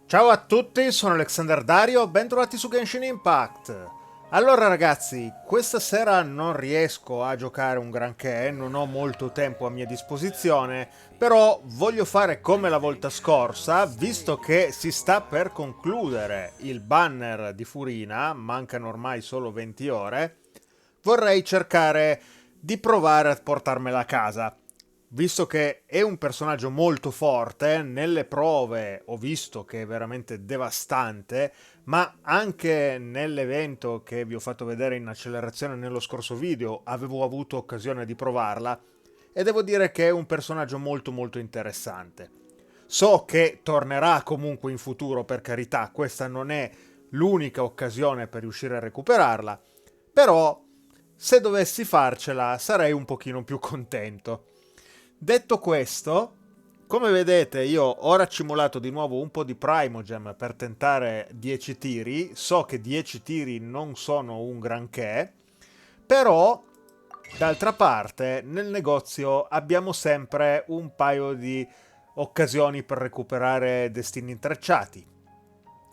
Ciao a tutti, sono alexanderdario, bentrovati su GENSHIN IMPACT. Allora ragazzi, questa sera non riesco a giocare un granché, non ho molto tempo a mia disposizione, però voglio fare come la volta scorsa, visto che si sta per concludere il banner di Furina, mancano ormai solo 20 ore, vorrei cercare di provare a portarmela a casa. Visto che è un personaggio molto forte, nelle prove ho visto che è veramente devastante, ma anche nell'evento che vi ho fatto vedere in accelerazione nello scorso video avevo avuto occasione di provarla e devo dire che è un personaggio molto molto interessante. So che tornerà comunque in futuro, per carità, questa non è l'unica occasione per riuscire a recuperarla, però se dovessi farcela sarei un pochino più contento. Detto questo, come vedete io ho racimolato di nuovo un po' di Primogem per tentare 10 tiri, so che 10 tiri non sono un granché, però d'altra parte nel negozio abbiamo sempre un paio di occasioni per recuperare destini intrecciati.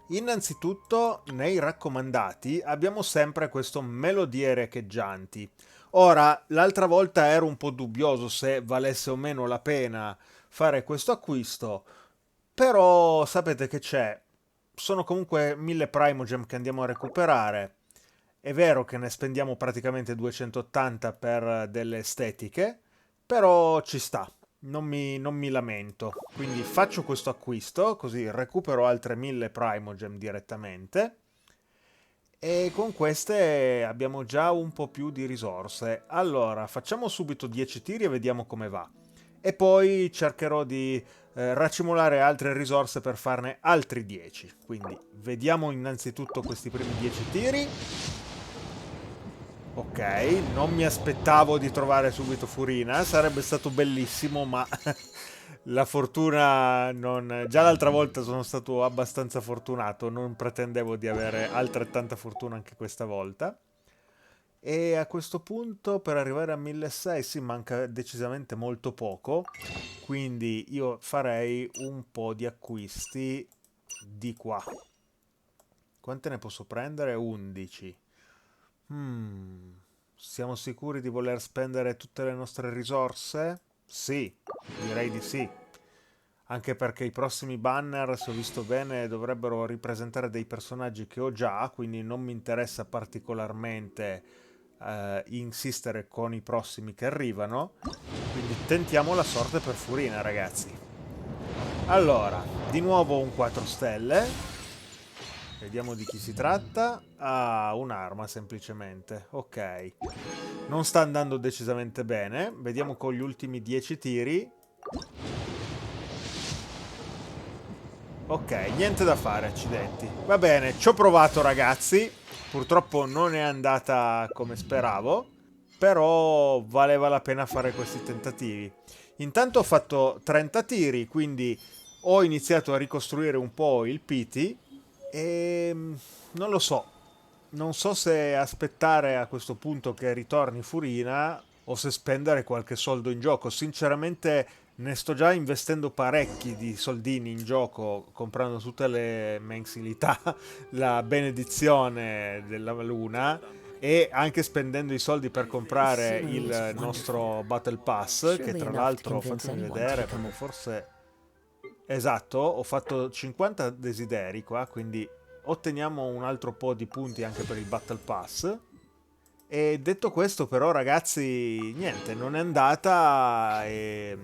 Innanzitutto, nei raccomandati abbiamo sempre questo melodiere echeggianti. Ora, l'altra volta ero un po' dubbioso se valesse o meno la pena fare questo acquisto, però sapete che c'è. Sono comunque 1000 Primogem che andiamo a recuperare. È vero che ne spendiamo praticamente 280 per delle estetiche, però ci sta, non mi lamento. Quindi faccio questo acquisto, così recupero altre 1000 Primogem direttamente. E con queste abbiamo già un po' più di risorse. Allora, facciamo subito 10 tiri e vediamo come va. E poi cercherò di racimolare altre risorse per farne altri 10. Quindi vediamo innanzitutto questi primi 10 tiri. Ok, non mi aspettavo di trovare subito Furina, sarebbe stato bellissimo, ma la fortuna non... Già l'altra volta sono stato abbastanza fortunato, non pretendevo di avere altrettanta fortuna anche questa volta. E a questo punto per arrivare a 1600 sì, manca decisamente molto poco, quindi io farei un po' di acquisti di qua. Quante ne posso prendere? 11. Hmm, siamo sicuri di voler spendere tutte le nostre risorse? Sì, direi di sì. Anche perché i prossimi banner, se ho visto bene, dovrebbero ripresentare dei personaggi che ho già, quindi non mi interessa particolarmente insistere con i prossimi che arrivano. Quindi tentiamo la sorte per Furina, ragazzi. Allora, di nuovo un 4 stelle. Vediamo di chi si tratta. Ah, un'arma semplicemente. Ok. Non sta andando decisamente bene. Vediamo con gli ultimi 10 tiri. Ok, niente da fare, accidenti. Va bene, ci ho provato ragazzi. Purtroppo non è andata come speravo, però valeva la pena fare questi tentativi. Intanto ho fatto 30 tiri, quindi ho iniziato a ricostruire un po' il PT e non lo so. Non so se aspettare a questo punto che ritorni Furina o se spendere qualche soldo in gioco. Sinceramente ne sto già investendo parecchi di soldini in gioco, comprando tutte le mensilità, la benedizione della luna e anche spendendo i soldi per comprare Sumeru is il wonderful, nostro Battle Pass, che surely tra enough to l'altro, convince fatemi anyone to vedere become perché a... forse... Esatto, ho fatto 50 desideri qua, quindi otteniamo un altro po' di punti anche per il Battle Pass. E detto questo, però, ragazzi, niente, non è andata e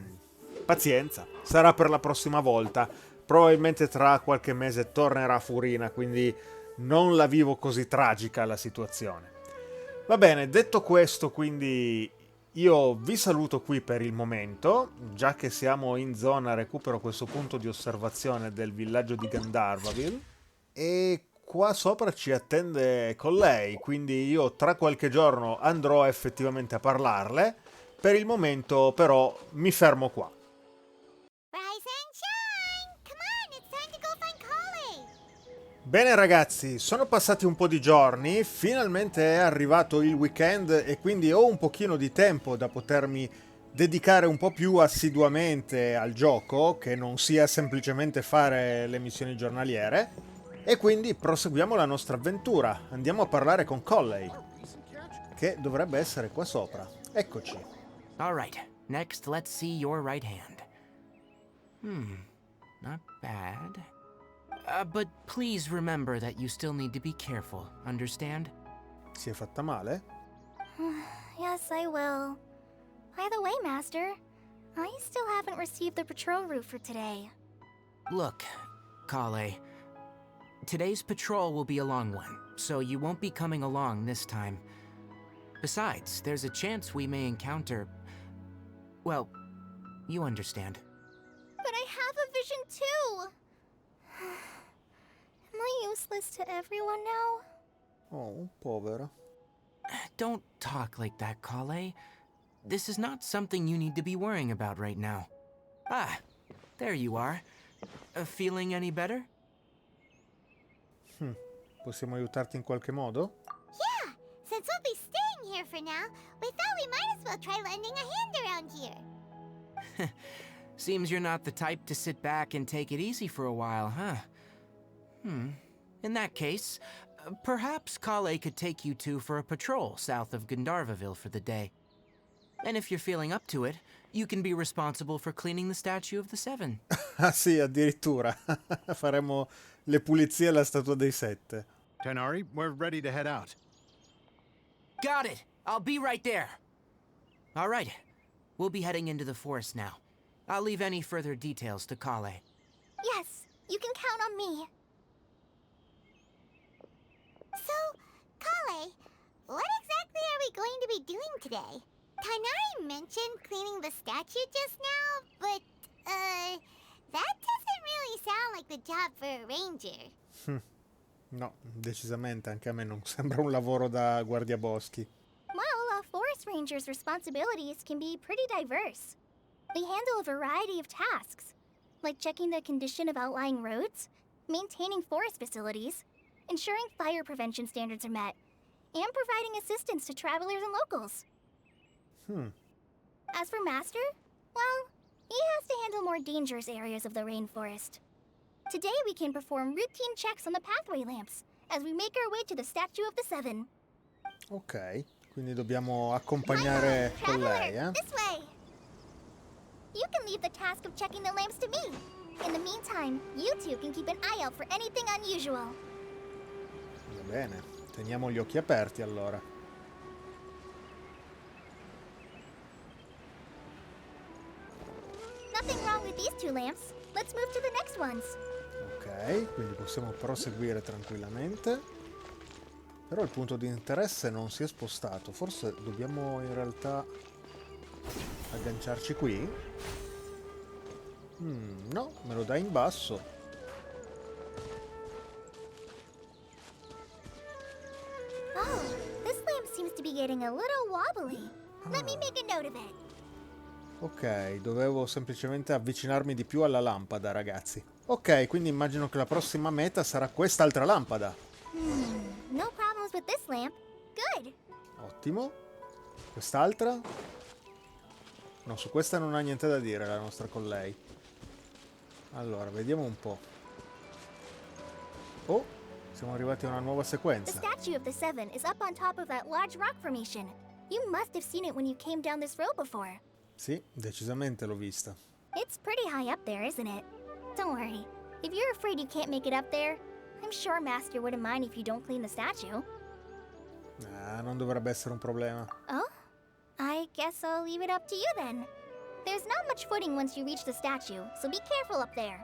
pazienza, sarà per la prossima volta. Probabilmente tra qualche mese tornerà Furina, quindi non la vivo così tragica la situazione. Va bene, detto questo, quindi io vi saluto qui per il momento, già che siamo in zona recupero questo punto di osservazione del villaggio di Gandharvaville e qua sopra ci attende Collei, quindi io tra qualche giorno andrò effettivamente a parlarle. Per il momento però mi fermo qua. Rise and shine! Come on, it's time to go find Collei! Bene ragazzi, sono passati un po' di giorni, finalmente è arrivato il weekend e quindi ho un pochino di tempo da potermi dedicare un po' più assiduamente al gioco, che non sia semplicemente fare le missioni giornaliere, e quindi proseguiamo la nostra avventura. Andiamo a parlare con Collei, che dovrebbe essere qua sopra. Eccoci. All right, next let's see your right hand. Not bad. But please remember that you still need to be careful, understand? Si è fatta male? Yes, I will. By the way, Master, I still haven't received the patrol route for today. Look, Collei, today's patrol will be a long one, so you won't be coming along this time. Besides, there's a chance we may encounter... well, you understand. But I have a vision too! Am I useless to everyone now? Oh, povera. Don't talk like that, Collei. This is not something you need to be worrying about right now. Ah, there you are. Feeling any better? Possiamo aiutarti in qualche modo? Yeah! Since we'll be staying here for now, we thought we might as well try lending a hand around here. Seems you're not the type to sit back and take it easy for a while, huh? In that case, perhaps Collei could take you two for a patrol south of Gandharvaville for the day. And if you're feeling up to it, you can be responsible for cleaning the statue of the Seven. Ah sì, addirittura. Faremo le pulizie alla Statua dei Sette. Tighnari, we're ready to head out. Got it! I'll be right there! All right, we'll be heading into the forest now. I'll leave any further details to Collei. Yes, you can count on me. So, Collei, what exactly are we going to be doing today? Tighnari mentioned cleaning the statue just now, but, that doesn't really sound like the job for a ranger. No, decisamente anche a me non sembra un lavoro da guardiaboschi. Well, a forest ranger's responsibilities can be pretty diverse. They handle a variety of tasks, like checking the condition of outlying roads, maintaining forest facilities, ensuring fire prevention standards are met, and providing assistance to travelers and locals. As for Master, well, he has to handle more dangerous areas of the rainforest. Today we can perform routine checks on the pathway lamps as we make our way to the Statue of the Seven. Ok, quindi dobbiamo accompagnare Collei, Traveler, this way! You can leave the task of checking the lamps to me. In the meantime, you two can keep an eye out for anything unusual. Va bene, teniamo gli occhi aperti allora. Nothing wrong with these two lamps. Let's move to the next ones. Ok, quindi possiamo proseguire tranquillamente. Però il punto di interesse non si è spostato. Forse dobbiamo in realtà agganciarci qui? No, me lo dai in basso. Oh, this lamp seems to be getting a little wobbly. Let me make a note of it. Ok, dovevo semplicemente avvicinarmi di più alla lampada, ragazzi. Ok, quindi immagino che la prossima meta sarà quest'altra lampada. No problems with this lamp. Good. Ottimo. Quest'altra? No, su questa non ha niente da dire la nostra Collei. Allora, vediamo un po'. Oh, siamo arrivati a una nuova The sequenza. Statue of the Seven is up on top of that large rock formation. You must have seen it when you came down this road before. Sì, decisamente l'ho vista. It's pretty high up there, isn't it? Don't worry. If you're afraid you can't make it up there, I'm sure Master wouldn't mind if you don't clean the statue. Ah, non dovrebbe essere un problema. Oh? I guess I'll leave it up to you then. There's not much footing once you reach the statue, so be careful up there.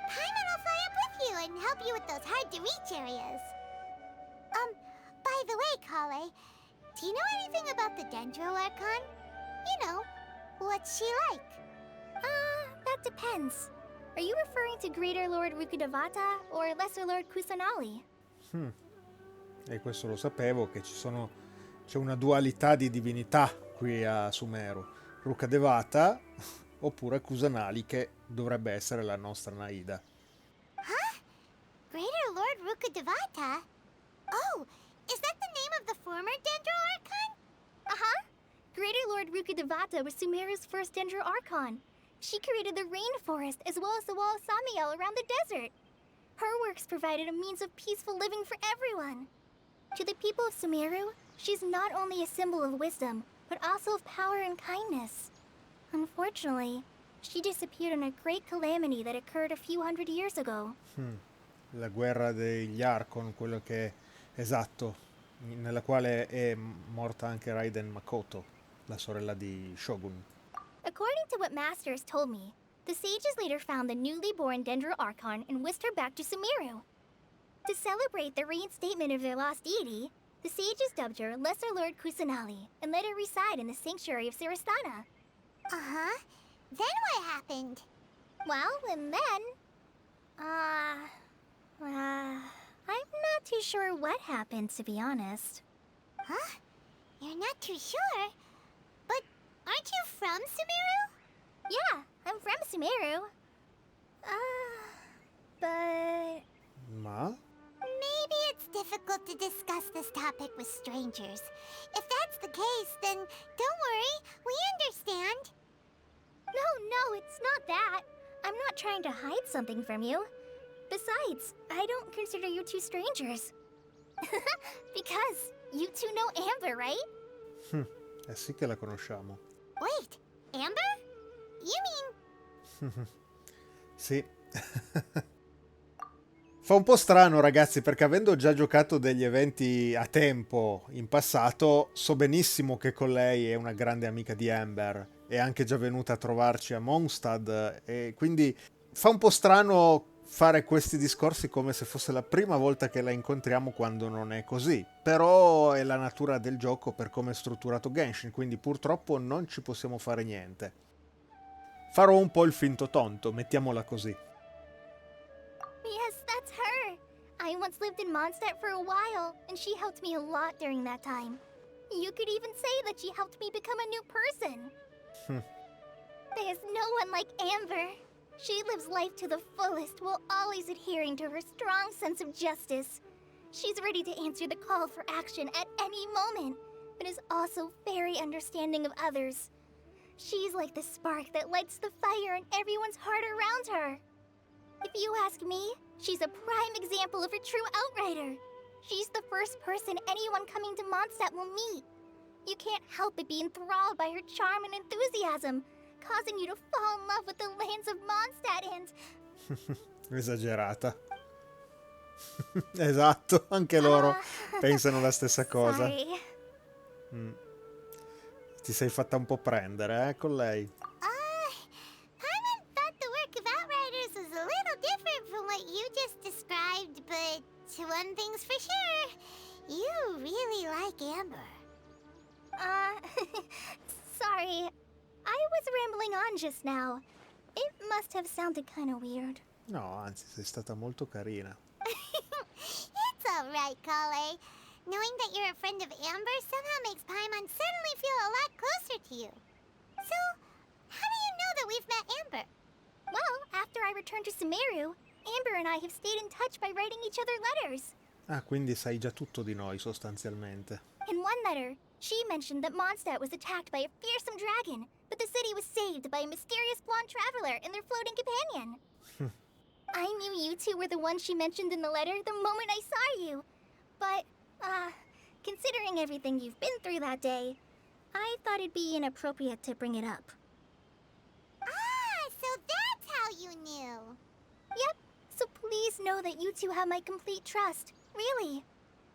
Paimon will fly up with you and help you with those hard-to-reach areas. By the way, Collei, do you know anything about the dell'Archon? You know, what's she like? That depends. Are you referring to Greater Lord Rukkhadevata or Lesser Lord Kusanali? E questo lo sapevo, che c'è una dualità di divinità qui a Sumeru. Rukkhadevata oppure Kusanali, che dovrebbe essere la nostra Naida. Greater Lord Rukkhadevata? Oh, is that the name of the former dell'Archon? Uh-huh. Greater Lord Rukkhadevata was Sumeru's first dell'Archon. She created the rainforest as well as the wall of Samiel around the desert. Her works provided a means of peaceful living for everyone. To the people of Sumeru, she's not only a symbol of wisdom, but also of power and kindness. Unfortunately, she disappeared in a great calamity that occurred a few hundred years ago. La guerra degli Archon, quello che esatto, nella quale è morta anche Raiden Makoto, la sorella di Shogun. According to what Masters told me, the sages later found the newly born dell'Archon and whisked her back to Sumeru. To celebrate the reinstatement of their lost deity, the sages dubbed her Lesser Lord Kusanali and let her reside in the sanctuary of Sarastana. Uh-huh. Then what happened? Well, and then... I'm not too sure what happened, to be honest. Huh? You're not too sure? But aren't you from Sumeru? Yeah, I'm from Sumeru. But... Ma? Maybe it's difficult to discuss this topic with strangers. If that's the case, then don't worry, we understand. No, it's not that. I'm not trying to hide something from you. Besides, I don't consider you two strangers. Because you two know Amber, right? Eh sì che la conosciamo. Wait, Amber? You mean... Sì. Fa un po' strano, ragazzi, perché avendo già giocato degli eventi a tempo in passato, so benissimo che Collei è una grande amica di Amber. È anche già venuta a trovarci a Mondstadt e quindi fa un po' strano fare questi discorsi come se fosse la prima volta che la incontriamo, quando non è così. Però è la natura del gioco per come è strutturato Genshin, quindi purtroppo non ci possiamo fare niente. Farò un po' il finto tonto, mettiamola così. Yes, that's her. I once lived in Mondstadt for a while, and she helped me a lot during that time. You could even say that she helped me become a new person. There's no one like Amber. She lives life to the fullest while always adhering to her strong sense of justice. She's ready to answer the call for action at any moment, but is also very understanding of others. She's like the spark that lights the fire in everyone's heart around her. If you ask me, she's a prime example of a true outrider. She's the first person anyone coming to Mondstadt will meet. You can't help but be enthralled by her charm and enthusiasm, causing you to fall in love with the lands of Mondstadt and... Esagerata. Esatto, anche loro pensano la stessa cosa. Sorry. Ti sei fatta un po' prendere, con lei. Paimon thought the work of Outriders was a little different from what you just described, but one thing's for sure, you really like Amber. Sorry. I was rambling on just now. It must have sounded kind of weird. No, anzi, sei stata molto carina. It's alright, Collei. Knowing that you're a friend of Amber somehow makes Paimon suddenly feel a lot closer to you. So, how do you know that we've met Amber? Well, after I returned to Sumeru, Amber and I have stayed in touch by writing each other letters. Ah, quindi sai già tutto di noi, sostanzialmente. In one letter, she mentioned that Mondstadt was attacked by a fearsome dragon, but the city was saved by a mysterious blonde traveler and their floating companion. I knew you two were the ones she mentioned in the letter the moment I saw you. But, considering everything you've been through that day, I thought it'd be inappropriate to bring it up. Ah, so that's how you knew. Yep, so please know that you two have my complete trust. Really.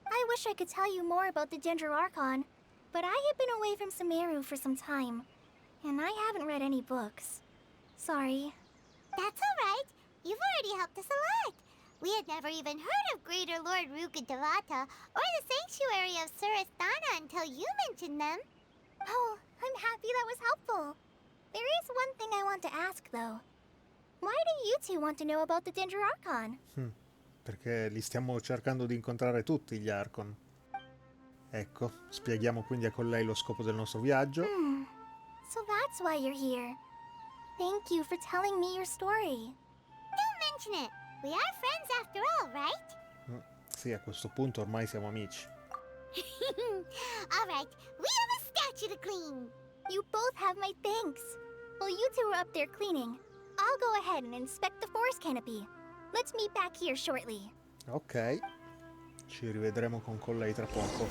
I wish I could tell you more about the dell'Archon, but I have been away from Sumeru for some time, and I haven't read any books. Sorry. That's alright. You've already helped us a lot. We had never even heard of Greater Lord Rukkhadevata or the Sanctuary of Sarastana until you mentioned them. Oh, I'm happy that was helpful. There is one thing I want to ask, though. Why do you two want to know about the dell'Archon? Perché li stiamo cercando di incontrare tutti gli Archon. Ecco, spieghiamo quindi a Collei lo scopo del nostro viaggio. So that's why you're here. Thank you for telling me your story. Don't mention it. We are friends after all, right? Sì, a questo punto ormai siamo amici. Alright, we have a statue to clean. You both have my thanks. While you two are up there cleaning, I'll go ahead and inspect the forest canopy. Let's meet back here shortly. Ok, ci rivedremo con Collei tra poco.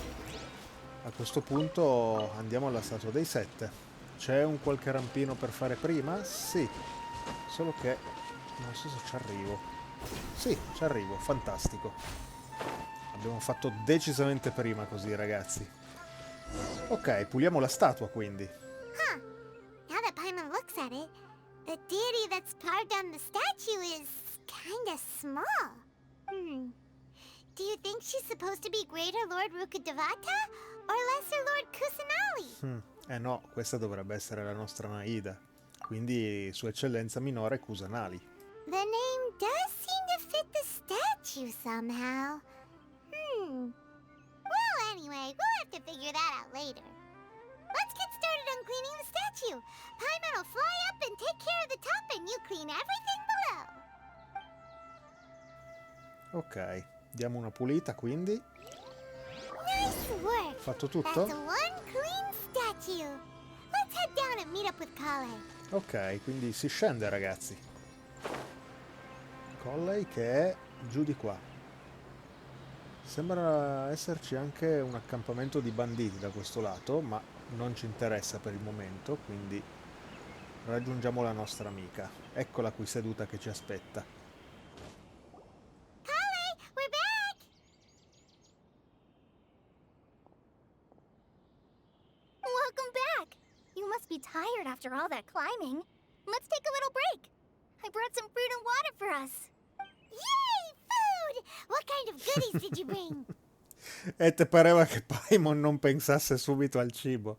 A questo punto andiamo alla statua dei 7. C'è un qualche rampino per fare prima? Sì, solo che non so se ci arrivo. Sì, ci arrivo, fantastico. Abbiamo fatto decisamente prima così, ragazzi. Ok, puliamo la statua quindi. Huh. Now that Paimon looks at it, the deity that's carved on the statue is kinda small. Do you think she's supposed to be Greater Lord Rukkhadevata or Lesser Lord Kusanali? Eh no, questa dovrebbe essere la nostra Naida. Quindi Sua Eccellenza Minore Kusanali. The name does seem to fit the statue somehow. Well, anyway, we'll have to figure that out later. Let's get started on cleaning the statue. Paimon will fly up and take care of the top and you clean everything below. Ok, diamo una pulita quindi. Nice work. Fatto tutto? That's one clean statue. Let's head down and meet up with Collei. Ok, quindi si scende, ragazzi. Collei che è giù di qua. Sembra esserci anche un accampamento di banditi da questo lato, ma non ci interessa per il momento, quindi raggiungiamo la nostra amica. Eccola qui seduta che ci aspetta. Collei, we're back! Welcome back! You must be tired after all that climbing. Let's take a little break. I brought some fruit and water for us. Yay, food! What kind of goodies did you bring? E te pareva che Paimon non pensasse subito al cibo?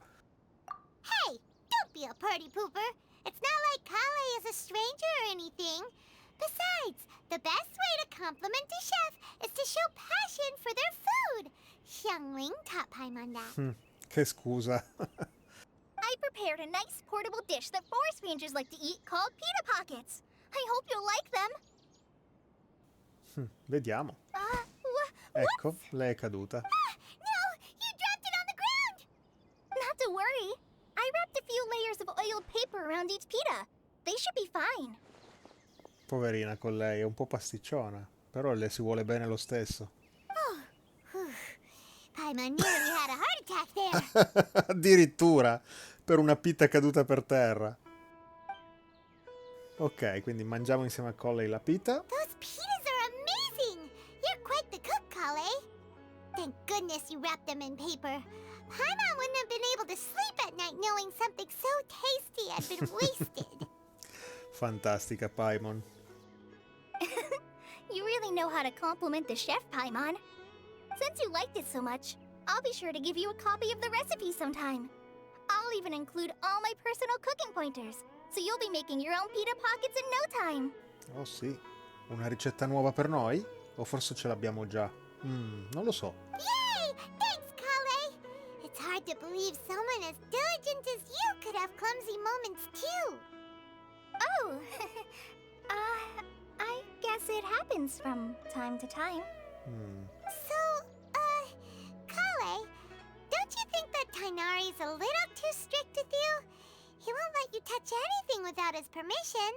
Hey, don't be a party pooper. It's not like Collei is a stranger or anything. Besides, the best way to compliment a chef is to show passion for their food. Xiangling taught Paimon that. Che scusa. I prepared a nice portable dish that forest rangers like to eat called pita pockets. I hope you'll like them. Vediamo. Ecco, lei è caduta. No, you dropped it on the ground! Not to worry. I wrapped a few layers of oiled paper around each pita. They should be fine. Poverina con lei, è un po' pasticciona, però le si vuole bene lo stesso. Paimon nearly had a heart attack there. Addirittura, per una pita caduta per terra. Ok, quindi mangiamo insieme a Collei la pita. Those pitas are amazing! You're quite the cook, Collei. Thank goodness you wrapped them in paper. Paimon wouldn't have been able to sleep at night knowing something so tasty had been wasted. Fantastica, Paimon. You really know how to compliment the chef, Paimon. Since you liked it so much, I'll be sure to give you a copy of the recipe sometime. I'll even include all my personal cooking pointers, so you'll be making your own pita pockets in no time. Oh sì, una ricetta nuova per noi? O forse ce l'abbiamo già? Non lo so. Yay! Thanks, Collei! It's hard to believe someone as diligent as you could have clumsy moments too. Oh, I guess it happens from time to time. So, Collei, don't you think that Tighnari's a little too strict with you? He won't let you touch anything without his permission.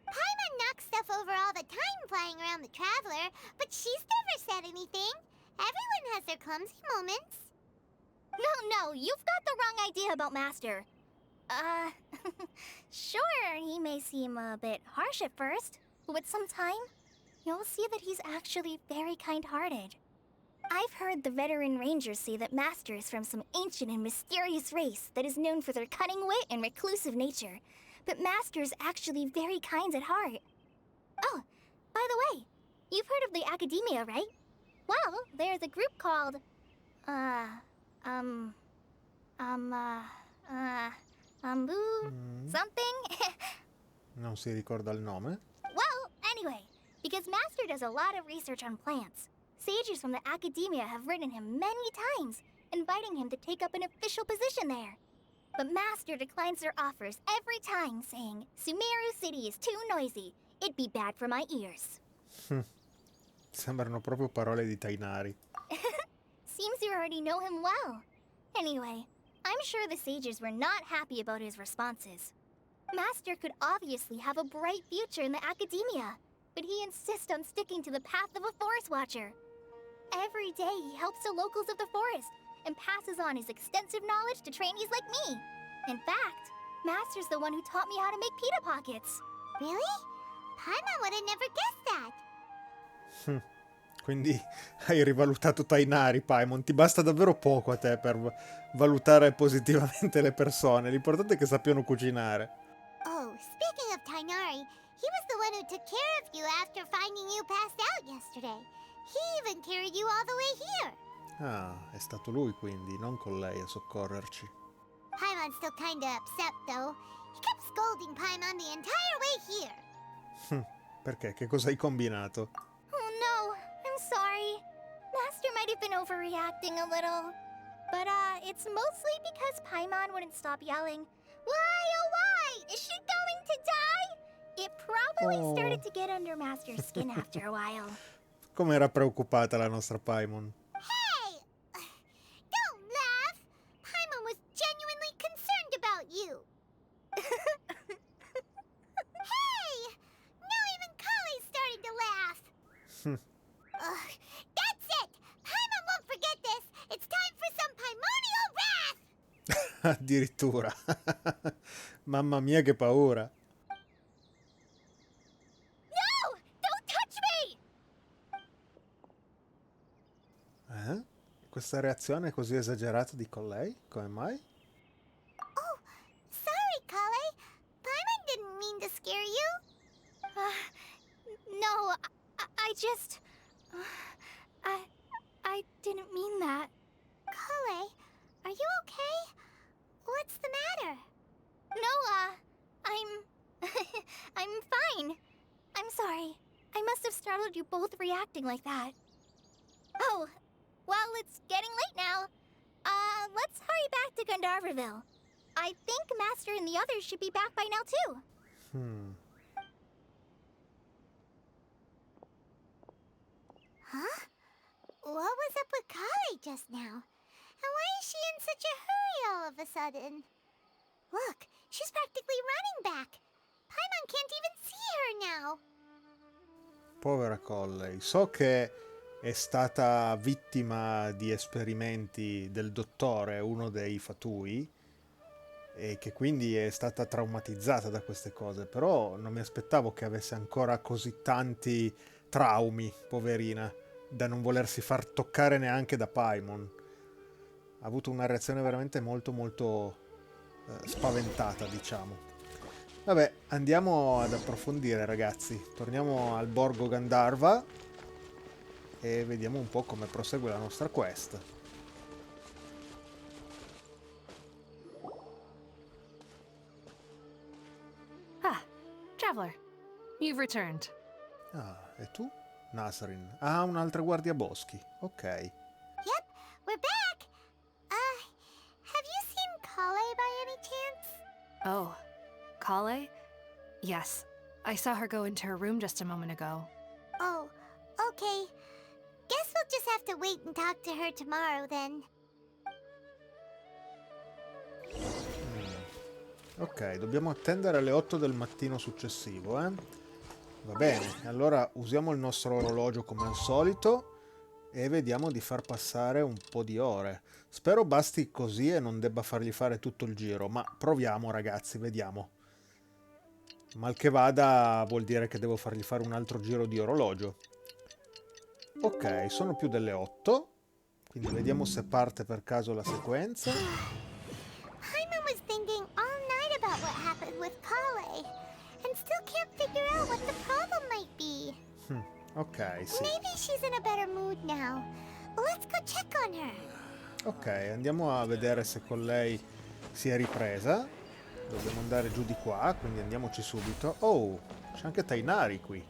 Paimon knocks stuff over all the time flying around the Traveler, but she's never said anything. Everyone has their clumsy moments. No, you've got the wrong idea about Master. Sure, he may seem a bit harsh at first, but with some time, you'll see that he's actually very kind-hearted. I've heard the veteran rangers say that Master is from some ancient and mysterious race that is known for their cunning wit and reclusive nature, but Master is actually very kind at heart. Oh, by the way, you've heard of the Academia, right? Well, there's a group called, something? Non si ricorda il nome? Well, anyway, because Master does a lot of research on plants, sages from the Academia have written him many times, inviting him to take up an official position there. But Master declines their offers every time, saying, Sumeru City is too noisy. It'd be bad for my ears. Sembrano proprio parole di Tighnari. Seems you already know him well. Anyway, I'm sure the sages were not happy about his responses. Master could obviously have a bright future in the academia, but he insists on sticking to the path of a forest watcher. Every day he helps the locals of the forest and passes on his extensive knowledge to trainees like me. In fact, Master's the one who taught me how to make pita pockets. Really? Paimon would have never guessed that. Quindi hai rivalutato Tighnari, Paimon. Ti basta davvero poco a te per valutare positivamente le persone. L'importante è che sappiano cucinare. Oh, speaking of Tighnari, he was the one who took care of you after finding you passed out yesterday. He even carried you all the way here. Ah, è stato lui quindi, non Collei a soccorrerci. Paimon's still kinda upset though. He kept scolding Paimon the entire way here. Perché? Che cosa hai combinato? Oh no, I'm sorry. Master might have been overreacting a little. But it's mostly because Paimon wouldn't stop yelling, "Why, oh why? Is she going to die?" It probably started to get under Master's skin after a while. Come era preoccupata la nostra Paimon? Hey! Don't laugh! Paimon was genuinely concerned about you. Hey! Now even Collei started to laugh. That's it! Paimon won't forget this! It's time for some Paimonial wrath! Addirittura. Mamma mia che paura. No! Don't touch me! Questa reazione così esagerata di Collei? Come mai? Oh, sorry, Collei. Paimon didn't mean to scare you. No, I just... I didn't mean that. Collei, are you okay? What's the matter? No, I'm fine. I'm sorry. I must have startled you both reacting like that. Oh, well, it's getting late now. Let's hurry back to Gandharvaville. I think Master and the others should be back by now, too. Huh? What was up with Collei just now? And why is she in such a hurry all of a sudden? Look, she's practically running back. Paimon can't even see her now. Povera Collei. So che è stata vittima di esperimenti del dottore, uno dei fatui, e che quindi è stata traumatizzata da queste cose, però non mi aspettavo che avesse ancora così tanti traumi, poverina, da non volersi far toccare neanche da Paimon. Ha avuto una reazione veramente molto molto spaventata, diciamo. Vabbè, andiamo ad approfondire, ragazzi. Torniamo al borgo Gandharva e vediamo un po' come prosegue la nostra quest. Ah, traveler, you've returned. Ah, e tu? Nasrin. Ah, un'altra guardiaboschi. Ok. Yep, we're back. Have you seen Collei by any chance? Oh, Collei? Yes, I saw her go into her room just a moment ago. Oh, okay. Guess we'll just have to wait and talk to her tomorrow then. Ok, dobbiamo attendere alle 8 del mattino successivo, eh? Va bene, allora usiamo il nostro orologio come al solito e vediamo di far passare un po' di ore. Spero basti così e non debba fargli fare tutto il giro, ma proviamo, ragazzi, vediamo. Mal che vada vuol dire che devo fargli fare un altro giro di orologio. Ok, sono più delle 8, quindi vediamo se parte per caso la sequenza. Paimon was thinking all night about what happened with Collei and still can't figure out what the problem might be. Ok, sì. Maybe she's in a better mood now. Let's go check on her. Ok, andiamo a vedere se con lei si è ripresa. Dobbiamo andare giù di qua, quindi andiamoci subito. Oh, c'è anche Tighnari qui.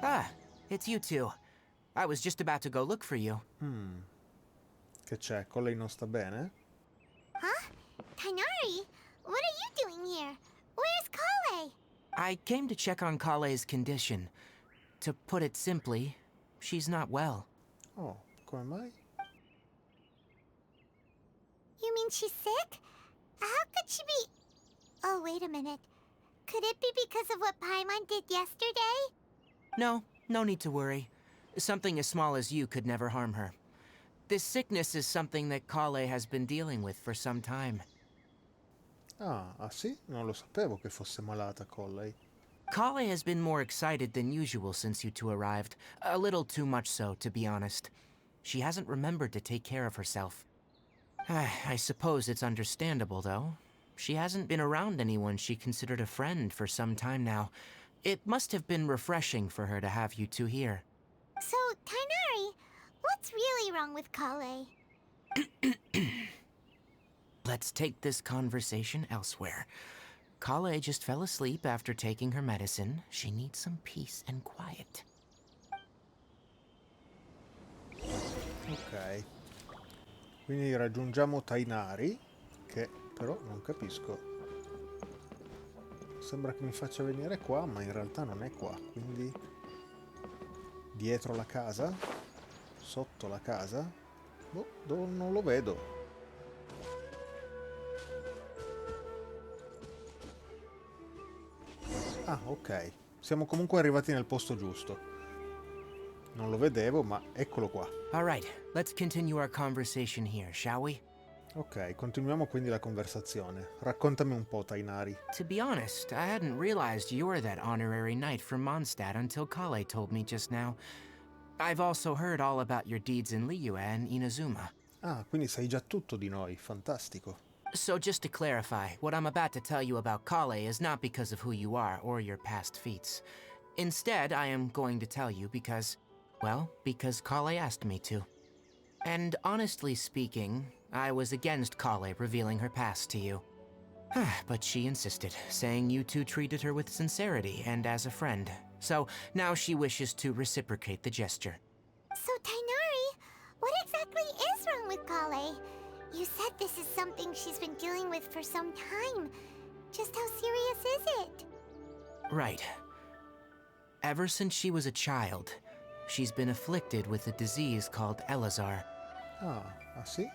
Ah, it's you two. I was just about to go look for you. Che c'è? Con lei non sta bene? Huh? Tighnari? What are you doing here? Where's Collei? I came to check on Collei's condition. To put it simply, she's not well. Oh, come mai? You mean she's sick? How could she be... Oh, wait a minute. Could it be because of what Paimon did yesterday? No, no need to worry. Something as small as you could never harm her. This sickness is something that Collei has been dealing with for some time. Ah sì? Non lo sapevo che fosse malata Collei. Collei has been more excited than usual since you two arrived. A little too much so, to be honest. She hasn't remembered to take care of herself. I suppose it's understandable, though. She hasn't been around anyone she considered a friend for some time now. It must have been refreshing for her to have you two here. So, Tighnari, what's really wrong with Collei? Let's take this conversation elsewhere. Collei just fell asleep after taking her medicine. She needs some peace and quiet. Ok. Quindi raggiungiamo Tighnari, che però non capisco. Sembra che mi faccia venire qua, ma in realtà non è qua. Quindi dietro la casa? Sotto la casa? Boh, non lo vedo. Ah, ok. Siamo comunque arrivati nel posto giusto. Non lo vedevo, ma eccolo qua. All right, let's continue our conversation here, shall we? Ok, continuiamo quindi la conversazione. Raccontami un po', Tighnari. To be honest, I hadn't realized you were that honorary knight from Mondstadt until Collei told me just now. I've also heard all about your deeds in Liyue and Inazuma. Ah, quindi sai già tutto di noi. Fantastico. So just to clarify, what I'm about to tell you about Collei is not because of who you are or your past feats. Instead, I am going to tell you because, well, because Collei asked me to. And honestly speaking, I was against Collei revealing her past to you. But she insisted, saying you two treated her with sincerity and as a friend. So now she wishes to reciprocate the gesture. So, Tighnari, what exactly is wrong with Collei? You said this is something she's been dealing with for some time. Just how serious is it? Right. Ever since she was a child, she's been afflicted with a disease called Elazar. Ah sì?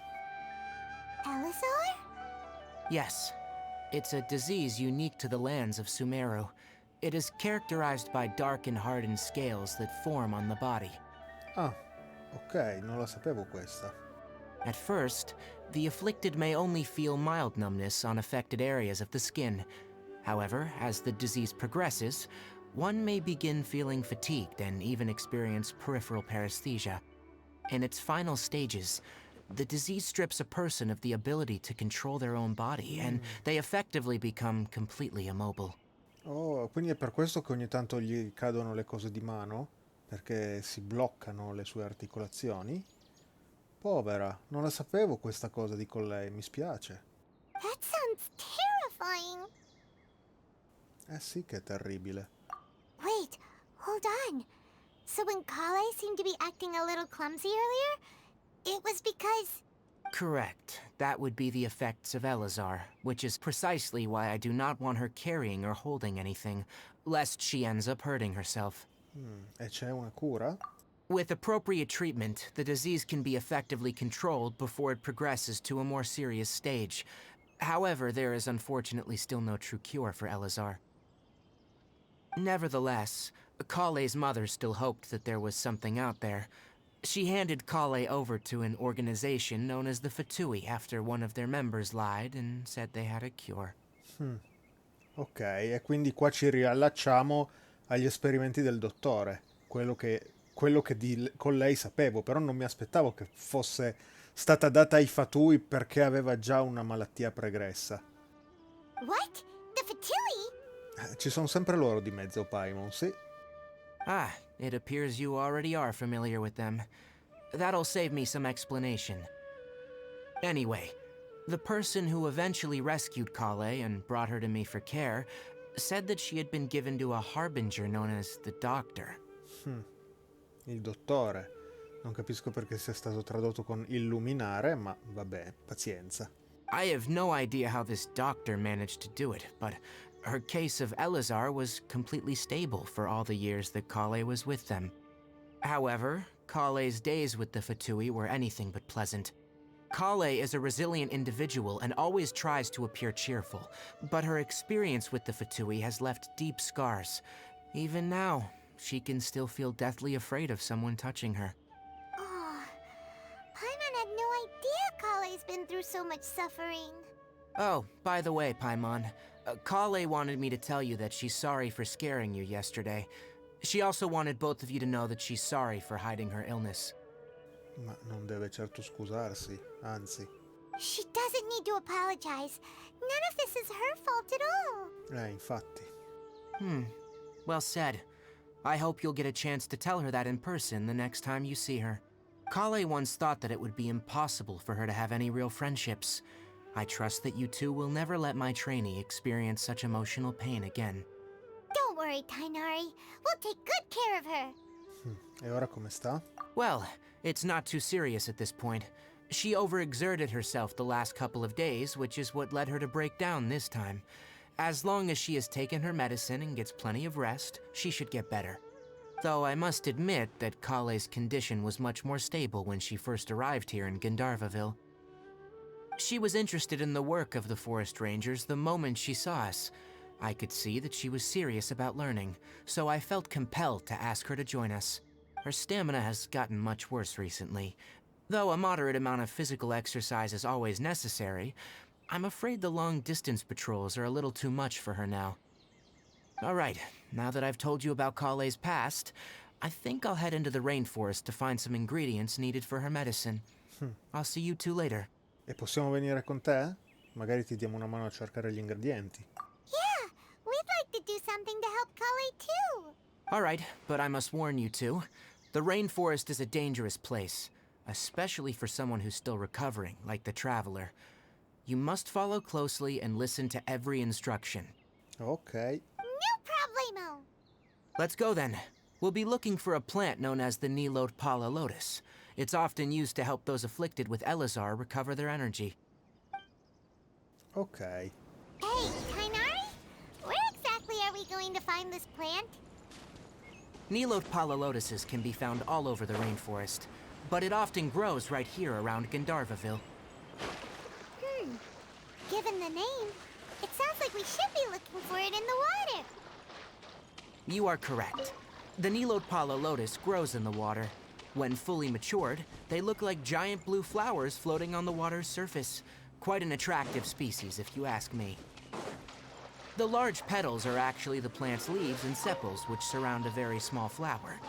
Elazar? Yes. It's a disease unique to the lands of Sumeru. It is characterized by dark and hardened scales that form on the body. Ah, ok, non la sapevo questa. At first, the afflicted may only feel mild numbness on affected areas of the skin. However, as the disease progresses, one may begin feeling fatigued and even experience peripheral paresthesia. In its final stages, the disease strips a person of the ability to control their own body, and they effectively become completely immobile. Oh, quindi è per questo che ogni tanto gli cadono le cose di mano? Perché si bloccano le sue articolazioni? Povera, non la sapevo questa cosa di Collei, mi spiace. That sounds terrifying. Eh sì che è terribile. Wait, hold on. So when Collei seemed to be acting a little clumsy earlier, it was because... Correct. That would be the effects of Elazar, which is precisely why I do not want her carrying or holding anything, lest she ends up hurting herself. E c'è una cura? With appropriate treatment, the disease can be effectively controlled before it progresses to a more serious stage. However, there is unfortunately still no true cure for Elazar. Nevertheless, Collei's mother still hoped that there was something out there. She handed Collei over to an organization known as the Fatui after one of their members lied and said they had a cure. Ok, e quindi qua ci riallacciamo agli esperimenti del dottore. Quello che con lei sapevo, però non mi aspettavo che fosse stata data ai Fatui perché aveva già una malattia pregressa. What? The Fatui? Ci sono sempre loro di mezzo, Paimon, sì. Ah, it appears you already are familiar with them. That'll save me some explanation. Anyway, the person who eventually rescued Collei and brought her to me for care said that she had been given to a harbinger known as the Doctor. Il dottore. Non capisco perché sia stato tradotto con illuminare, ma vabbè, pazienza. I have no idea how this doctor managed to do it, but her case of Elazar was completely stable for all the years that Collei was with them. However, Collei's days with the Fatui were anything but pleasant. Collei is a resilient individual and always tries to appear cheerful, but her experience with the Fatui has left deep scars. Even now, she can still feel deathly afraid of someone touching her. Oh, Paimon had no idea Collei's been through so much suffering. Oh, by the way, Paimon, Collei wanted me to tell you that she's sorry for scaring you yesterday. She also wanted both of you to know that she's sorry for hiding her illness. Ma non deve certo scusarsi, anzi. She doesn't need to apologize. None of this is her fault at all. Infatti. Well said. I hope you'll get a chance to tell her that in person the next time you see her. Collei once thought that it would be impossible for her to have any real friendships. I trust that you two will never let my trainee experience such emotional pain again. Don't worry, Tighnari. We'll take good care of her. E ora come sta? Well, it's not too serious at this point. She overexerted herself the last couple of days, which is what led her to break down this time. As long as she has taken her medicine and gets plenty of rest, she should get better. Though I must admit that Collei's condition was much more stable when she first arrived here in Gandharvaville. She was interested in the work of the forest rangers the moment she saw us. I could see that she was serious about learning, so I felt compelled to ask her to join us. Her stamina has gotten much worse recently. Though a moderate amount of physical exercise is always necessary, I'm afraid the long-distance patrols are a little too much for her now. All right, now that I've told you about Collei's past, I think I'll head into the rainforest to find some ingredients needed for her medicine. I'll see you two later. E possiamo venire con te? Magari ti diamo una mano a cercare gli ingredienti. Yeah, we'd like to do something to help Collei too. All right, but I must warn you two. The rainforest is a dangerous place, especially for someone who's still recovering, like the Traveler. You must follow closely and listen to every instruction. Ok. No problemo. Let's go then. We'll be looking for a plant known as the Nilot Pala Lotus. It's often used to help those afflicted with Elazar recover their energy. Ok. Hey, Tighnari? Where exactly are we going to find this plant? Nilot Pala Lotuses can be found all over the rainforest, but it often grows right here around Gandharvaville. Given the name, it sounds like we should be looking for it in the water. You are correct. The Nilot Pala Lotus grows in the water. When fully matured, they look like giant blue flowers floating on the water's surface. Quite an attractive species, if you ask me. The large petals are actually the plant's leaves and sepals, which surround a very small flower.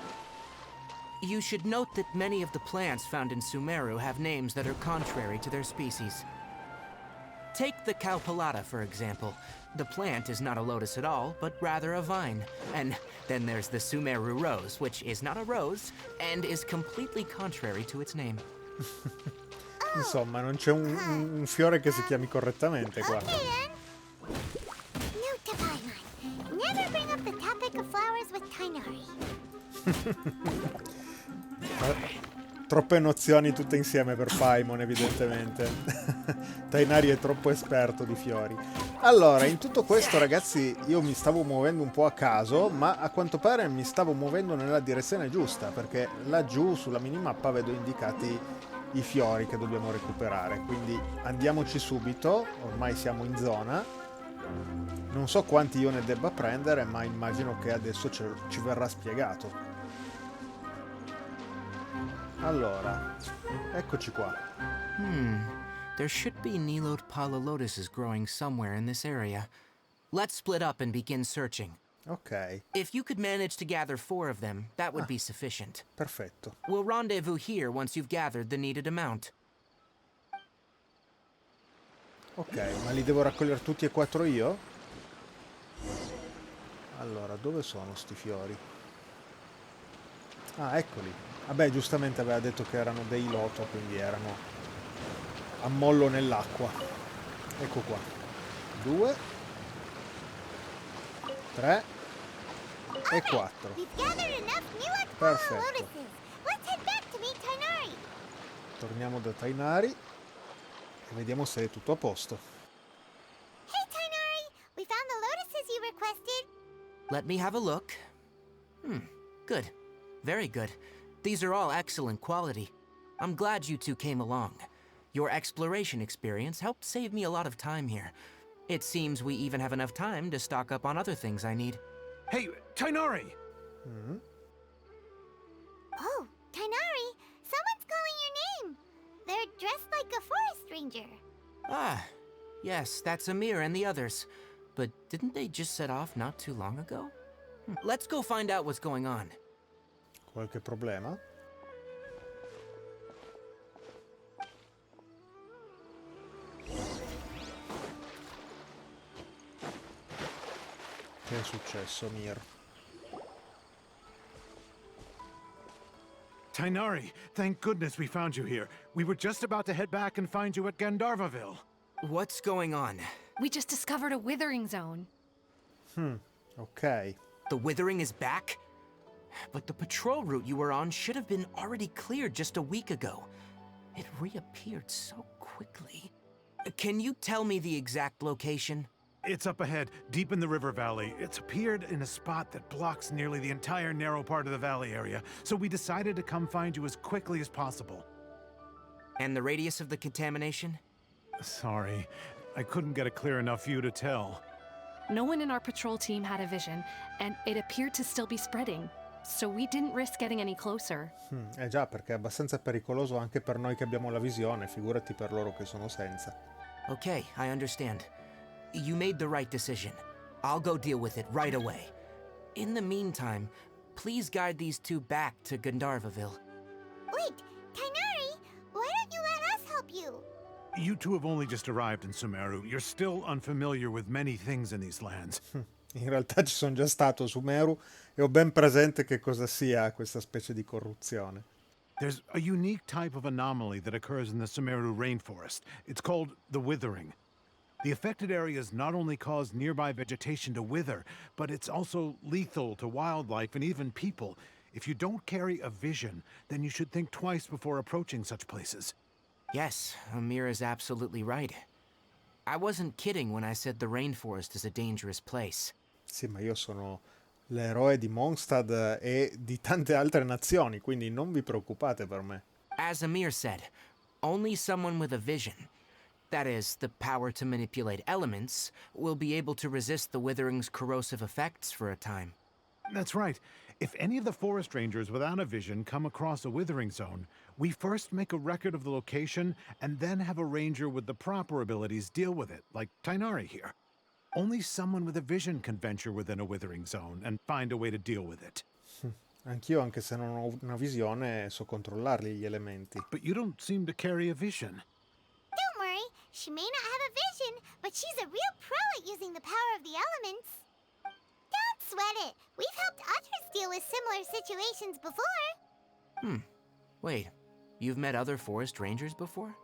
You should note that many of the plants found in Sumeru have names that are contrary to their species. Take the Cowpelata, for example. The plant is not a lotus at all, but rather a vine. And then there's the Sumeru rose, which is not a rose, and is completely contrary to its name. Insomma, non c'è un fiore che si chiami correttamente qua. Okay then. Note to Paimon. Never bring up the topic of flowers with Tighnari. Troppe nozioni tutte insieme per Paimon, evidentemente. Tighnari è troppo esperto di fiori. Allora, in tutto questo, ragazzi, io mi stavo muovendo un po' a caso, ma a quanto pare mi stavo muovendo nella direzione giusta, perché laggiù sulla minimappa vedo indicati i fiori che dobbiamo recuperare. Quindi andiamoci subito, ormai siamo in zona. Non so quanti io ne debba prendere, ma immagino che adesso ci verrà spiegato. Allora, eccoci qua. There should be Nilot Pala Lotuses growing somewhere in this area. Let's split up and begin searching. Ok, If you could manage to gather 4 of them, that would be sufficient. perfetto. We'll rendezvous here once you've gathered the needed amount. Ok, ma li devo raccogliere tutti e 4 io? Allora, dove sono sti fiori? Ah, eccoli. Vabbè, giustamente aveva detto che erano dei loto, quindi erano a mollo nell'acqua. Ecco qua. 2, 3 e 4. We've gathered enough Nilot Pala Perfetto. Lotuses. Let's head back to meet Tighnari. Torniamo da Tighnari e vediamo se è tutto a posto. Hey, Tighnari! We found the lotuses you requested. Let me have a look. Good. Very good. These are all excellent quality. I'm glad you two came along. Your exploration experience helped save me a lot of time here. It seems we even have enough time to stock up on other things I need. Hey, Tighnari! Oh, Tighnari, someone's calling your name. They're dressed like a forest ranger. Ah, yes, that's Amir and the others. But didn't they just set off not too long ago? Let's go find out what's going on. Qualche problema? Che è successo, Mir? Tighnari, thank goodness we found you here. We were just about to head back and find you at Gandharvaville. What's going on? We just discovered a withering zone. Ok. The withering is back? But the patrol route you were on should have been already cleared just a week ago. It reappeared so quickly. Can you tell me the exact location? It's up ahead, deep in the river valley. It's appeared in a spot that blocks nearly the entire narrow part of the valley area, so we decided to come find you as quickly as possible. And the radius of the contamination? Sorry, I couldn't get a clear enough view to tell. No one in our patrol team had a vision, and it appeared to still be spreading. So we didn't risk getting any closer. Eh già, perché è abbastanza pericoloso anche per noi che abbiamo la visione, figurati per loro che sono senza. Okay, I understand. You made the right decision. I'll go deal with it right away. In the meantime, please guide these two back to Gandharvaville. Wait, Tighnari, why don't you let us help you? You two have only just arrived in Sumeru. You're still unfamiliar with many things in these lands. In realtà ci sono già stato su Sumeru e ho ben presente che cosa sia questa specie di corruzione. There's a unique type of anomaly that occurs in the Sumeru rainforest. It's called the withering. The affected areas not only cause nearby vegetation to wither, but it's also lethal to wildlife and even people. If you don't carry a vision, then you should think twice before approaching such places. Yes, Amir is absolutely right. I wasn't kidding when I said the rainforest is a dangerous place. Sì, ma io sono l'eroe di Mondstadt e di tante altre nazioni, quindi non vi preoccupate per me. As Amir said, only someone with a vision, that is, the power to manipulate elements, will be able to resist the withering's corrosive effects for a time. That's right. If any of the forest rangers without a vision come across a withering zone, we first make a record of the location and then have a ranger with the proper abilities deal with it, like Tighnari here. Only someone with a vision can venture within a withering zone and find a way to deal with it. Anch'io, anche se non ho una visione, so controllarli gli elementi. But you don't seem to carry a vision. Don't worry, she may not have a vision, but she's a real pro at using the power of the elements. Don't sweat it. We've helped others deal with similar situations before. Wait, you've met other forest rangers before?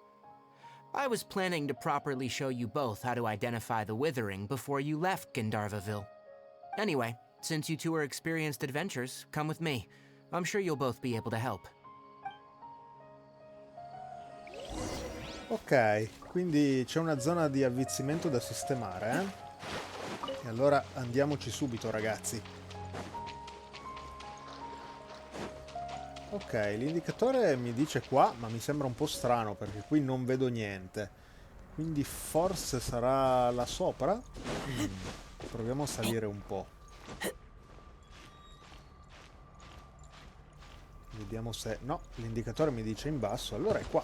I was planning to properly show you both how to identify the withering before you left Gandharvaville. Anyway, since you two are experienced adventurers, come with me. I'm sure you'll both be able to help. Ok, quindi c'è una zona di avvizzimento da sistemare, eh? E allora andiamoci subito, ragazzi. Ok, l'indicatore mi dice qua, ma mi sembra un po' strano perché qui non vedo niente. Quindi forse sarà là sopra? Proviamo a salire un po'. Vediamo se... No, l'indicatore mi dice in basso, allora è qua.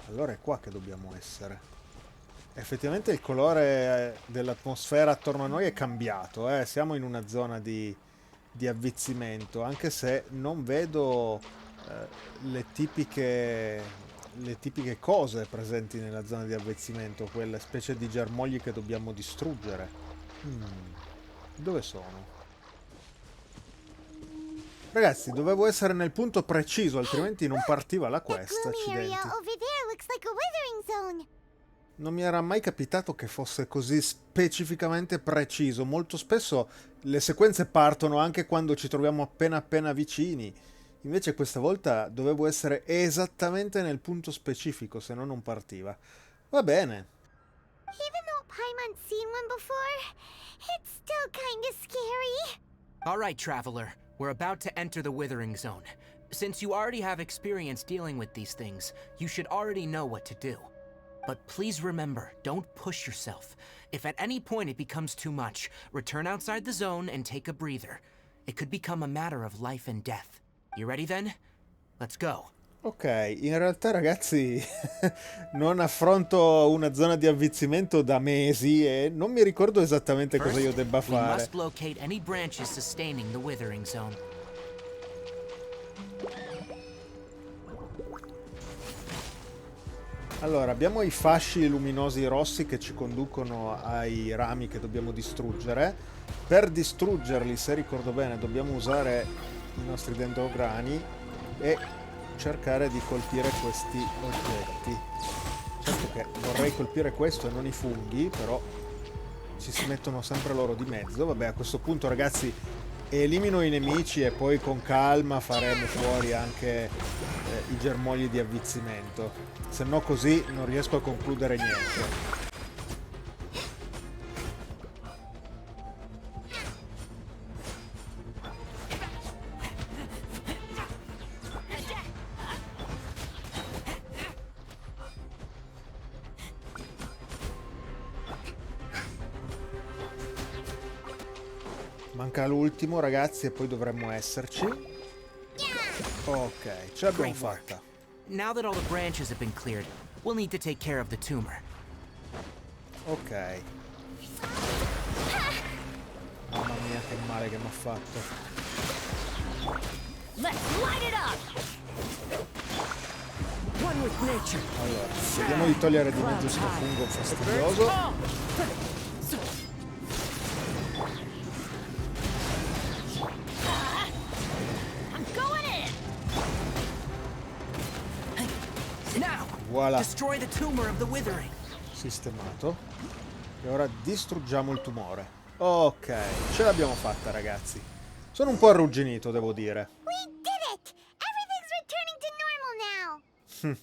Allora è qua che dobbiamo essere. Effettivamente il colore dell'atmosfera attorno a noi è cambiato, eh? Siamo in una zona di avvizzimento, anche se non vedo le tipiche cose presenti nella zona di avvizzimento, quelle specie di germogli che dobbiamo distruggere. Dove sono? Ragazzi, dovevo essere nel punto preciso, altrimenti non partiva la quest, accidenti. Non mi era mai capitato che fosse così specificamente preciso. Molto spesso le sequenze partono anche quando ci troviamo appena vicini. Invece questa volta dovevo essere esattamente nel punto specifico, se no non partiva. Va bene. Even though Paimon's seen one before, it's still kinda scary. All right, traveler. We're about to enter the withering zone. Since you already have experience dealing with these things, you should already know what to do. But please remember, don't push yourself. If at any point it becomes too much, return outside the zone and take a breather. It could become a matter of life and death. You ready then? Let's go. Ok, in realtà ragazzi non affronto una zona di avvizzimento da mesi e non mi ricordo esattamente cosa io debba We fare. must locate any branches sustaining the withering zone. Allora, abbiamo i fasci luminosi rossi che ci conducono ai rami che dobbiamo distruggere. Per distruggerli, se ricordo bene, dobbiamo usare i nostri dendrograni e cercare di colpire questi oggetti. Certo che vorrei colpire questo e non i funghi, però ci si mettono sempre loro di mezzo. Vabbè, a questo punto ragazzi elimino i nemici e poi con calma faremo fuori anche i germogli di avvizzimento, se no così non riesco a concludere niente. Manca l'ultimo ragazzi e poi dovremmo esserci. Ok, ce l'abbiamo fatta. Now that all the branches have been cleared, we'll need to take care of the tumor. Ok. Mamma mia che male che mi ha fatto. Let's light it up. One with nature. Allora, vediamo di togliere di mezzo sto fungo fastidioso. I'm going in. Now, Voilà, destroy the tumor of the withering. sistemato. E ora distruggiamo il tumore. Ok, ce l'abbiamo fatta ragazzi. Sono un po' arrugginito, devo dire. We did it! Everything's returning to normal now!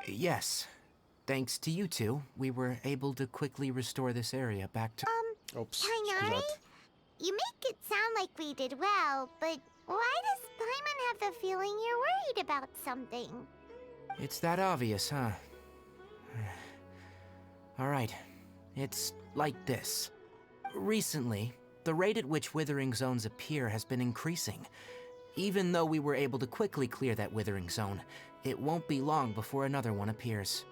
Yes. Thanks to you two, we were able to quickly restore this area back to... Ops, Tighnari? scusate. You make it sound like we did well, but why does Paimon have the feeling you're worried about something? It's that obvious, huh? Alright. It's like this. Recently, the rate at which withering zones appear has been increasing. Even though we were able to quickly clear that withering zone, it won't be long before another one appears.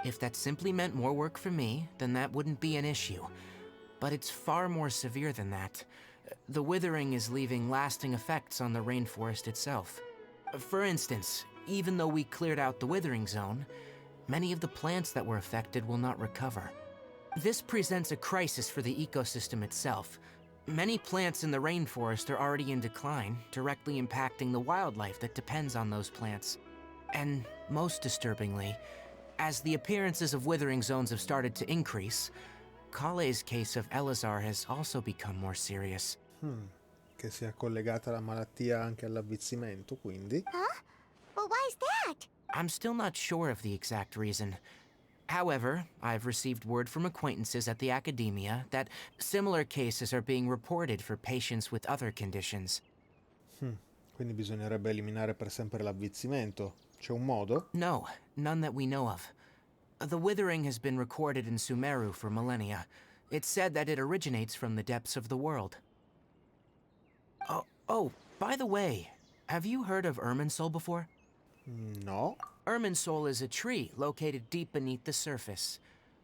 If that simply meant more work for me, then that wouldn't be an issue. But it's far more severe than that. The withering is leaving lasting effects on the rainforest itself. For instance, even though we cleared out the withering zone, many of the plants that were affected will not recover. This presents a crisis for the ecosystem itself. Many plants in the rainforest are already in decline, directly impacting the wildlife that depends on those plants. And most disturbingly, as the appearances of withering zones have started to increase, Collei's case of Elazar has also become more serious. Che sia collegata la malattia anche all'avvizzimento, quindi. Huh? But why's that? I'm still not sure of the exact reason. However, I've received word from acquaintances at the academia that similar cases are being reported for patients with other conditions. Quindi bisognerebbe eliminare per sempre l'avvizzimento. C'è un modo? No, none that we know of. The withering has been recorded in Sumeru for millennia. It's said that it originates from the depths of the world. Oh, by the way, have you heard of Irminsul before? No. Irminsul is a tree located deep beneath the surface.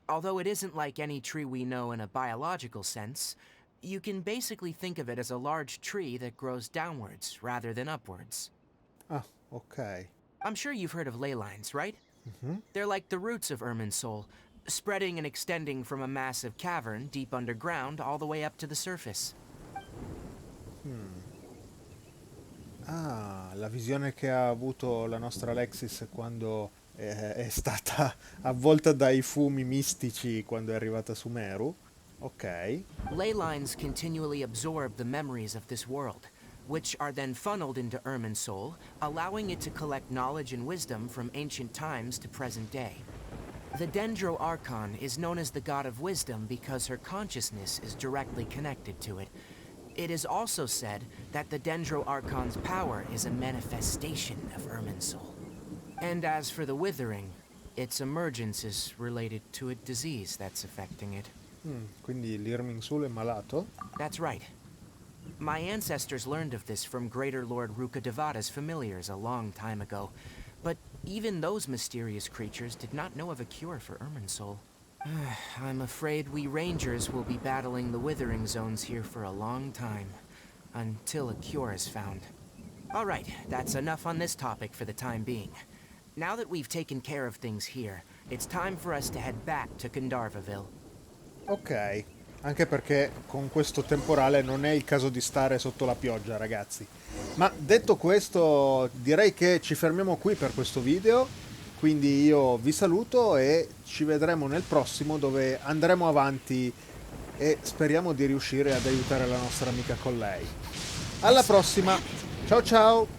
Although it isn't like any tree we know in a biological sense, you can basically think of it as a large tree that grows downwards rather than upwards. Ah, ok. I'm sure you've heard of ley lines, right? They're like the roots of Irminsul, spreading and extending from a massive cavern deep underground all the way up to the surface. Ah, la visione che ha avuto la nostra Alexis quando è stata avvolta dai fumi mistici quando è arrivata su Sumeru. Ok. Ley lines continually absorb the memories of this world, which are then funneled into Irminsul, allowing it to collect knowledge and wisdom from ancient times to present day. The dell'Archon is known as the god of wisdom because her consciousness is directly connected to it. It is also said that the dell'Archon's power is a manifestation of Irminsul. And as for the withering, its emergence is related to a disease that's affecting it. Quindi l'Irminsul è malato? That's right. My ancestors learned of this from Greater Lord Rukkhadevata's familiars a long time ago, but even those mysterious creatures did not know of a cure for Irminsul. I'm afraid we rangers will be battling the withering zones here for a long time, until a cure is found. Alright, that's enough on this topic for the time being. Now that we've taken care of things here, it's time for us to head back to Gandharvaville. Ok, anche perché con questo temporale non è il caso di stare sotto la pioggia, ragazzi. Ma detto questo, direi che ci fermiamo qui per questo video, quindi io vi saluto e ci vedremo nel prossimo, dove andremo avanti e speriamo di riuscire ad aiutare la nostra amica Collei. Alla prossima, ciao ciao!